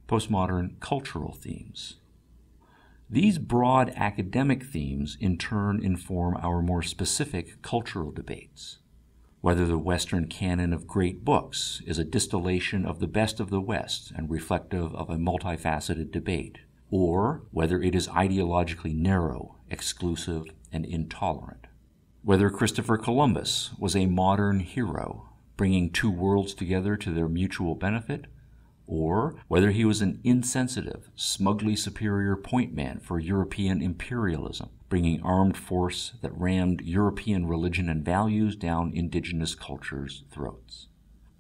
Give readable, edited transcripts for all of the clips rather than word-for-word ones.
postmodern cultural themes. These broad academic themes in turn inform our more specific cultural debates. Whether the Western canon of great books is a distillation of the best of the West and reflective of a multifaceted debate, or whether it is ideologically narrow, exclusive, and intolerant. Whether Christopher Columbus was a modern hero, bringing two worlds together to their mutual benefit, or whether he was an insensitive, smugly superior point man for European imperialism, bringing armed force that rammed European religion and values down indigenous cultures' throats.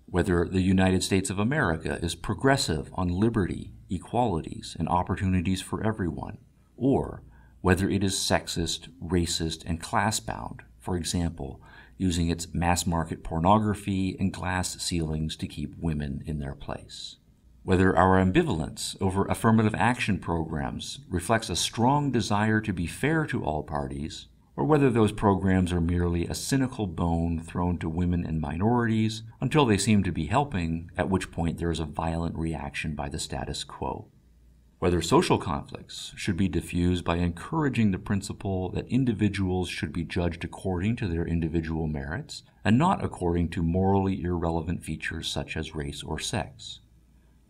Whether the United States of America is progressive on liberty, equalities, and opportunities for everyone, or whether it is sexist, racist, and class-bound, for example, using its mass-market pornography and glass ceilings to keep women in their place. Whether our ambivalence over affirmative action programs reflects a strong desire to be fair to all parties, or whether those programs are merely a cynical bone thrown to women and minorities until they seem to be helping, at which point there is a violent reaction by the status quo. Whether social conflicts should be diffused by encouraging the principle that individuals should be judged according to their individual merits and not according to morally irrelevant features such as race or sex.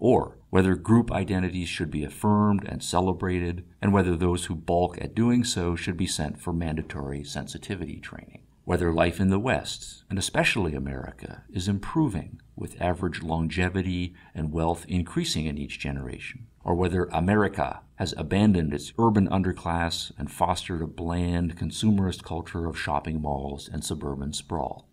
Or whether group identities should be affirmed and celebrated, and whether those who balk at doing so should be sent for mandatory sensitivity training. Whether life in the West, and especially America, is improving, with average longevity and wealth increasing in each generation, or whether America has abandoned its urban underclass and fostered a bland, consumerist culture of shopping malls and suburban sprawl.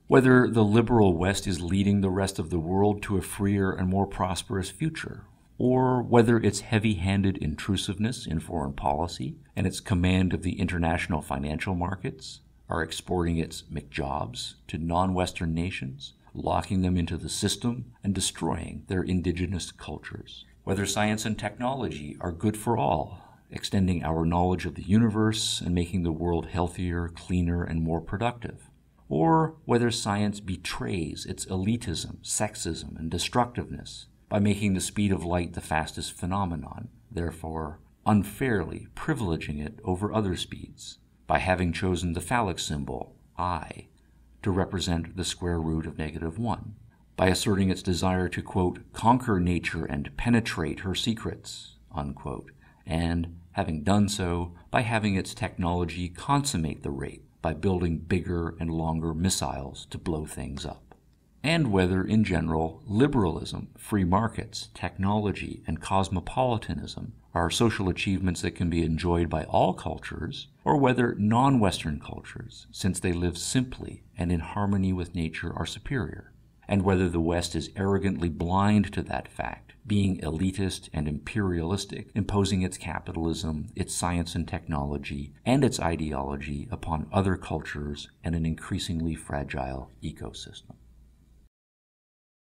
Whether the liberal West is leading the rest of the world to a freer and more prosperous future, or whether its heavy-handed intrusiveness in foreign policy and its command of the international financial markets are exporting its McJobs to non-Western nations, locking them into the system and destroying their indigenous cultures. Whether science and technology are good for all, extending our knowledge of the universe and making the world healthier, cleaner, and more productive. Or whether science betrays its elitism, sexism, and destructiveness by making the speed of light the fastest phenomenon, therefore unfairly privileging it over other speeds, by having chosen the phallic symbol, I, to represent the square root of -1, by asserting its desire to, quote, conquer nature and penetrate her secrets, unquote, and, having done so, by having its technology consummate the rape, by building bigger and longer missiles to blow things up. And whether, in general, liberalism, free markets, technology, and cosmopolitanism are social achievements that can be enjoyed by all cultures, or whether non-Western cultures, since they live simply and in harmony with nature, are superior, and whether the West is arrogantly blind to that fact, being elitist and imperialistic, imposing its capitalism, its science and technology, and its ideology upon other cultures and an increasingly fragile ecosystem.